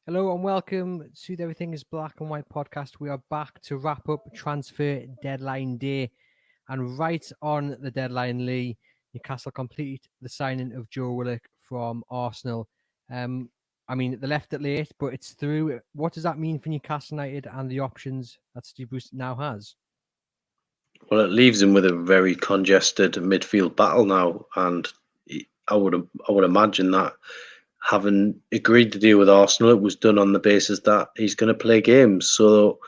Hello and welcome to the Everything is Black and White podcast. We are back to wrap up transfer deadline day. And right on the deadline, Lee, Newcastle complete the signing of Joe Willock from Arsenal. They left it late, but it's through. What does that mean for Newcastle United and the options that Steve Bruce now has? Well, it leaves him with a very congested midfield battle now, and I would imagine that having agreed to deal with Arsenal, it was done on the basis that he's going to play games. So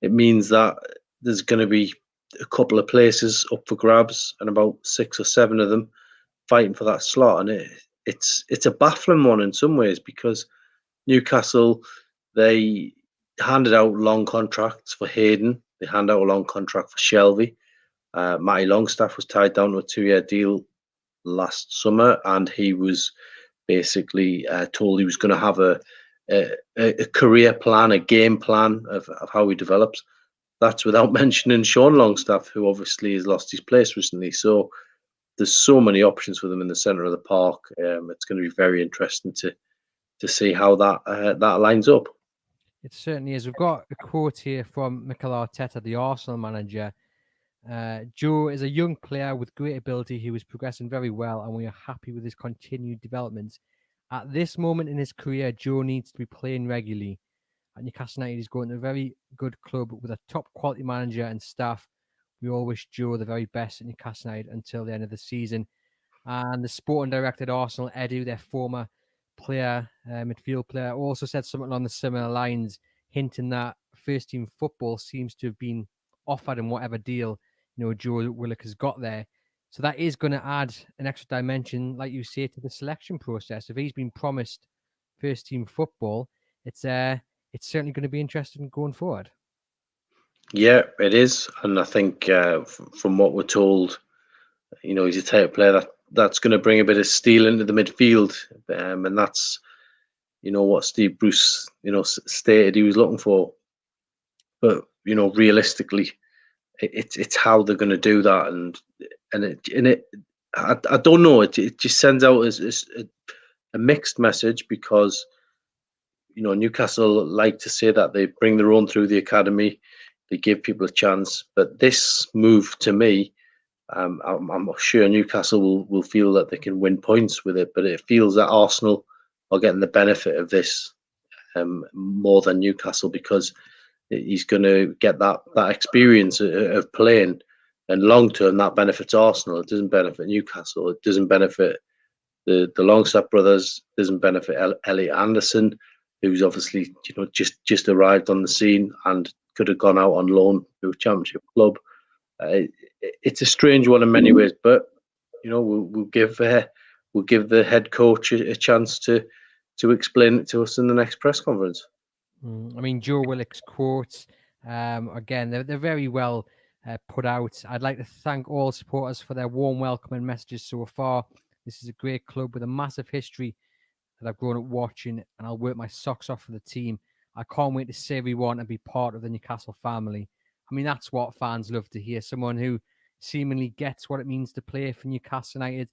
it means that there's going to be a couple of places up for grabs, and about 6 or 7 of them fighting for that slot. And it's a baffling one in some ways because Newcastle, they handed out long contracts for Hayden. They handed out a long contract for Shelvey. Matty Longstaff was tied down to a 2-year deal last summer, and he was basically told he was going to have a career plan, a game plan of how he develops. That's without mentioning Sean Longstaff, who obviously has lost his place recently. So there's so many options for them in the centre of the park. It's going to be very interesting to see how that lines up. It certainly is. We've got a quote here from Mikel Arteta, the Arsenal manager. Joe is a young player with great ability. He was progressing very well, and we are happy with his continued development. At this moment in his career, Joe needs to be playing regularly. At Newcastle United, he's going to a very good club with a top quality manager and staff. We all wish Joe the very best at Newcastle United until the end of the season. And the sporting director at Arsenal, Edu, their former player, midfield player, also said something along the similar lines, hinting that first team football seems to have been offered in whatever deal Joe Willock has got there. So that is going to add an extra dimension, like you say, to the selection process. If he's been promised first team football, it's certainly going to be interesting going forward. Yeah, it is, and I think from what we're told, he's a type of player that's going to bring a bit of steel into the midfield, and that's what Steve Bruce stated he was looking for. But realistically, it's how they're going to do that, I don't know. It just sends out as a mixed message because Newcastle like to say that they bring their own through the academy, they give people a chance. But this move to me, I'm sure Newcastle will feel that they can win points with it, but it feels that Arsenal are getting the benefit of this more than Newcastle because he's going to get that experience of playing, and long term that benefits Arsenal. It doesn't benefit Newcastle. It doesn't benefit the Longstaff brothers. It doesn't benefit Elliot Anderson, who's obviously just arrived on the scene and could have gone out on loan to a championship club. It's a strange one in many ways, but we'll give the head coach a chance to explain it to us in the next press conference. Joe Willock's quotes, again, they're very well put out. I'd like to thank all supporters for their warm welcome and messages so far. This is a great club with a massive history that I've grown up watching, and I'll work my socks off for the team. I can't wait to see everyone and be part of the Newcastle family. That's what fans love to hear. Someone who seemingly gets what it means to play for Newcastle United.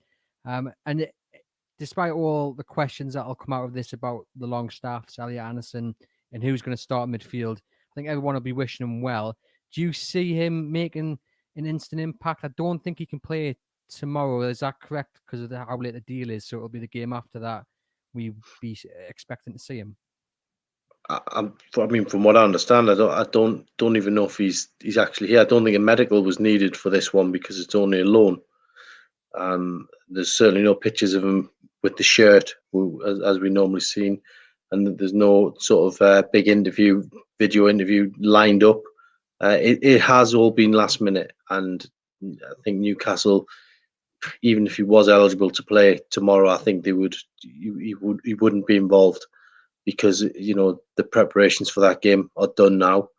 Despite all the questions that will come out of this about the Longstaffs, Elliot Anderson, and who's going to start midfield, I think everyone will be wishing him well. Do you see him making an instant impact? I don't think he can play tomorrow. Is that correct? Because of how late the deal is, so it'll be the game after that we'll be expecting to see him. From what I understand, I don't even know if he's actually here. I don't think a medical was needed for this one because it's only a loan. There's certainly no pictures of him with the shirt as we normally seen, and there's no sort of big video interview lined up. It has all been last minute, and I think Newcastle, even if he was eligible to play tomorrow, I think he wouldn't be involved because the preparations for that game are done now,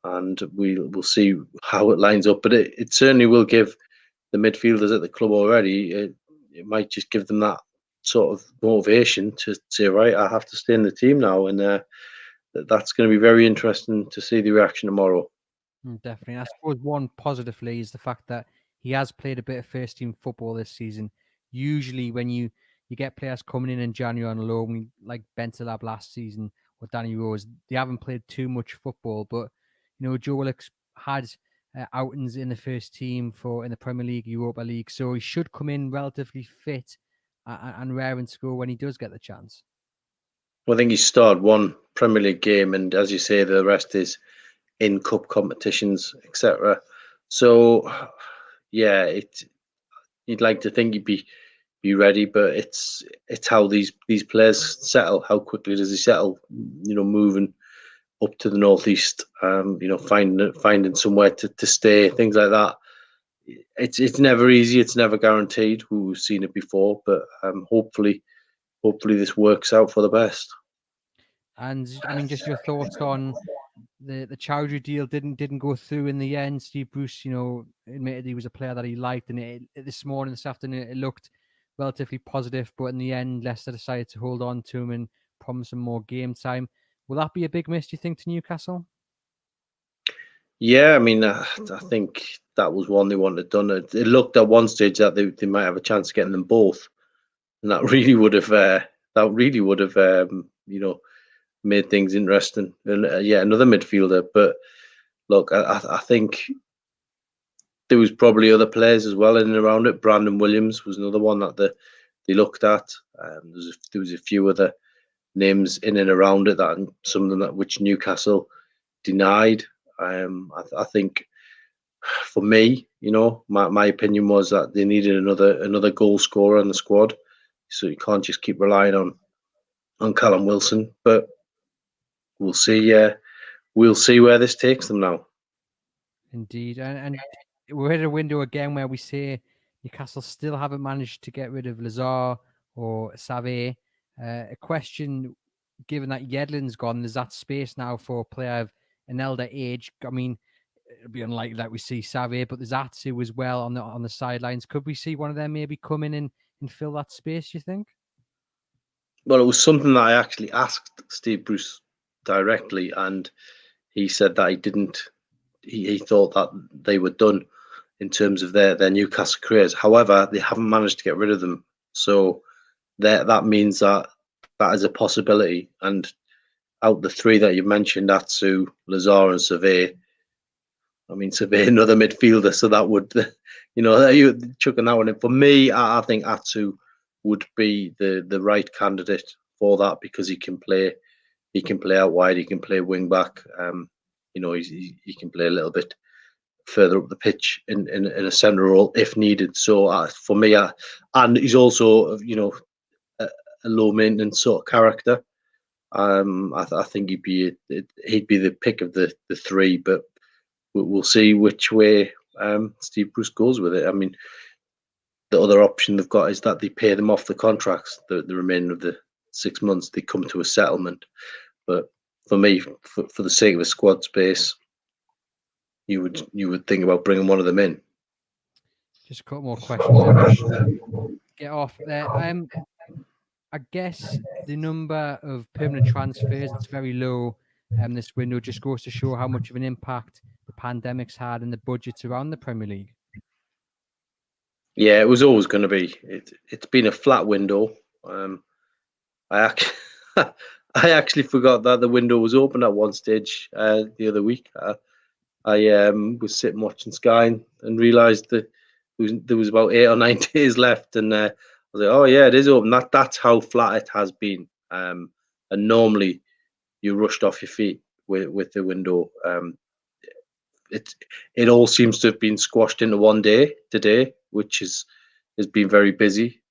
and we'll see how it lines up. But it certainly will give the midfielders at the club already. It might just give them that sort of motivation to say, right, I have to stay in the team now, and that's going to be very interesting to see the reaction tomorrow. Definitely. I suppose one positively is the fact that he has played a bit of first team football this season. Usually when you get players coming in January on loan, like Bentalab last season, or Danny Rose. They haven't played too much football, but Joe Willock's had outings in the first team in the Premier League, Europa League, so he should come in relatively fit and raring to go when he does get the chance. Well, I think he started one Premier League game, and as you say, the rest is in cup competitions, etc. So, yeah, you'd like to think he'd be ready, but it's how these players settle. How quickly does he settle? Moving up to the northeast, finding somewhere to stay, things like that. It's never easy. It's never guaranteed. We've seen it before, but hopefully this works out for the best. And I mean, just your thoughts on the Chowdhury deal didn't go through in the end. Steve Bruce, admitted he was a player that he liked, and this afternoon, it looked relatively positive. But in the end, Leicester decided to hold on to him and promise him more game time. Will that be a big miss, do you think, to Newcastle? Yeah, I mean, I think that was one they wanted done. It looked at one stage that they might have a chance of getting them both, and that really would have made things interesting. And another midfielder. But look, I think there was probably other players as well in and around it. Brandon Williams was another one that they looked at. There was a few other names in and around it, that some of them which Newcastle denied. I think for me, my opinion was that they needed another goal scorer in the squad, so you can't just keep relying on Callum Wilson. But we'll see. We'll see where this takes them now. Indeed, and we're at a window again where we say Newcastle still haven't managed to get rid of Lazar or Save. A question, given that Yedlin's gone, there's that space now for a player of an elder age. I mean, it'll be unlikely that we see Save, but there's Atsu as well on the sidelines. Could we see one of them maybe come in and fill that space, you think? Well, it was something that I actually asked Steve Bruce directly, and he said that he didn't. He thought that they were done in terms of their Newcastle careers. However, they haven't managed to get rid of them, so that means that is a possibility. And out the three that you mentioned, Atsu, Lazar, and Save, I mean, Save another midfielder, so that would, you chucking that one in. For me, I think Atsu would be the right candidate for that, because he can play out wide, he can play wing back. He can play a little bit further up the pitch in a centre role if needed. So for me, and he's also a low maintenance sort of character. I think he'd be the pick of the three, but we'll see which way Steve Bruce goes with it. I mean, the other option they've got is that they pay them off the contracts, the remainder of the 6 months. They come to a settlement. But for me, for the sake of a squad space, you would think about bringing one of them in. Just a couple more questions. Get off there. I guess the number of permanent transfers, it's very low. This window just goes to show how much of an impact the pandemic's had and the budgets around the Premier League. Yeah, it was always going to be. It's been a flat window. I actually forgot that the window was open at one stage the other week. I was sitting watching Sky and realised that there was about 8 or 9 days left, and I was like, "Oh yeah, it is open." That's how flat it has been. And normally, you rushed off your feet with the window. It all seems to have been squashed into one day today, which has been very busy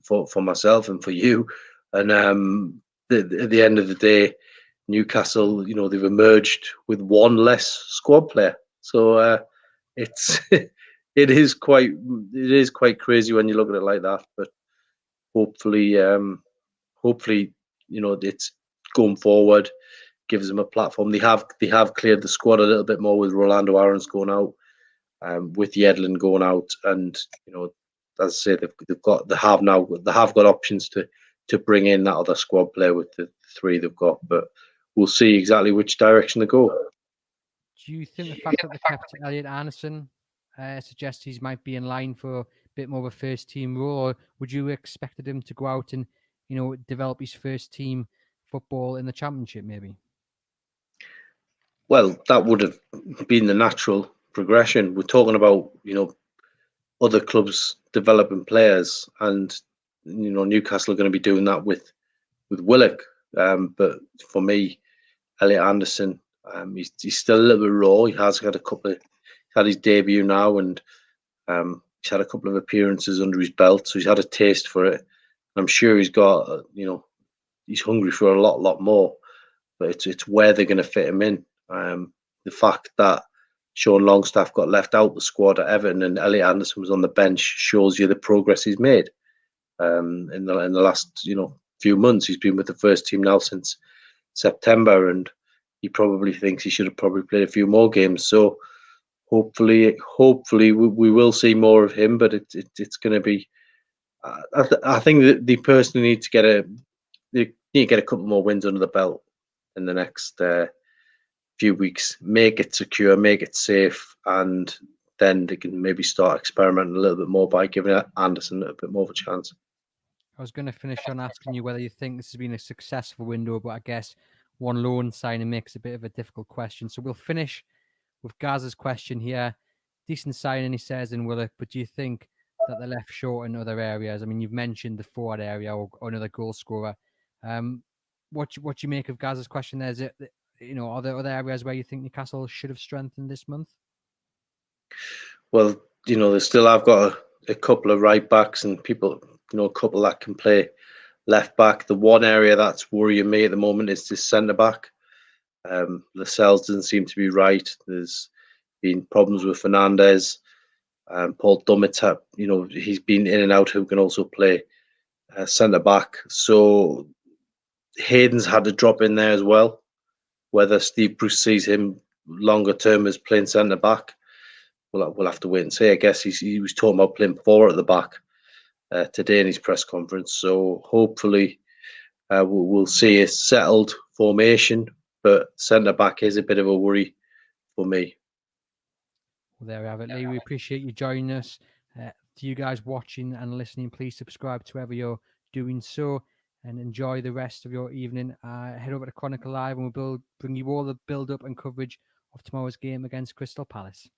for myself and for you. And at the end of the day, Newcastle, they've emerged with one less squad player. So it's it is quite crazy when you look at it like that. But hopefully, it's going forward, gives them a platform. They have cleared the squad a little bit more with Rolando Aarons going out, with Yedlin going out, and as I say, they have got options to bring in that other squad player with the three they've got. But we'll see exactly which direction they go. Do you think the fact that they kept Elliot Anderson suggests he might be in line for a bit more of a first team role, or would you expected him to go out and develop his first team football in the Championship, maybe? Well, that would have been the natural progression. We're talking about, other clubs developing players, and Newcastle are going to be doing that with Willock. But for me, Elliot Anderson, he's still a little bit raw. He has had had his debut now, and he's had a couple of appearances under his belt, so he's had a taste for it. I'm sure he's got, he's hungry for a lot more. But it's where they're going to fit him in. The fact that Sean Longstaff got left out the squad at Everton and Elliot Anderson was on the bench shows you the progress he's made. In the last few months, he's been with the first team now since September, and he probably thinks he should have probably played a few more games. So hopefully we will see more of him. But it's going to be. I think that they personally need to get a couple more wins under the belt in the next few weeks. Make it secure, make it safe, and then they can maybe start experimenting a little bit more by giving Anderson a bit more of a chance. I was going to finish on asking you whether you think this has been a successful window, but I guess one loan signing makes a bit of a difficult question. So we'll finish with Gaz's question here. Decent signing, he says, in Willock, but do you think that they're left short in other areas? I mean, you've mentioned the forward area or another goal scorer. What do you make of Gaz's question there? Is it, are there other areas where you think Newcastle should have strengthened this month? Well, they still have got a couple of right backs and people, a couple that can play left back. The one area that's worrying me at the moment is this centre back. Lascelles doesn't seem to be right. There's been problems with Fernandez. Paul Dummett, he's been in and out, who can also play centre back. So Hayden's had to drop in there as well. Whether Steve Bruce sees him longer term as playing centre back, we'll have to wait and see. I guess he was talking about playing forward at the back today in his press conference. So hopefully we'll see a settled formation, but centre back is a bit of a worry for me. Well, there we have it, Lee. We appreciate you joining us. To you guys watching and listening, please subscribe to whoever you're doing so, and enjoy the rest of your evening. Head over to Chronicle Live and we'll bring you all the build-up and coverage of tomorrow's game against Crystal Palace.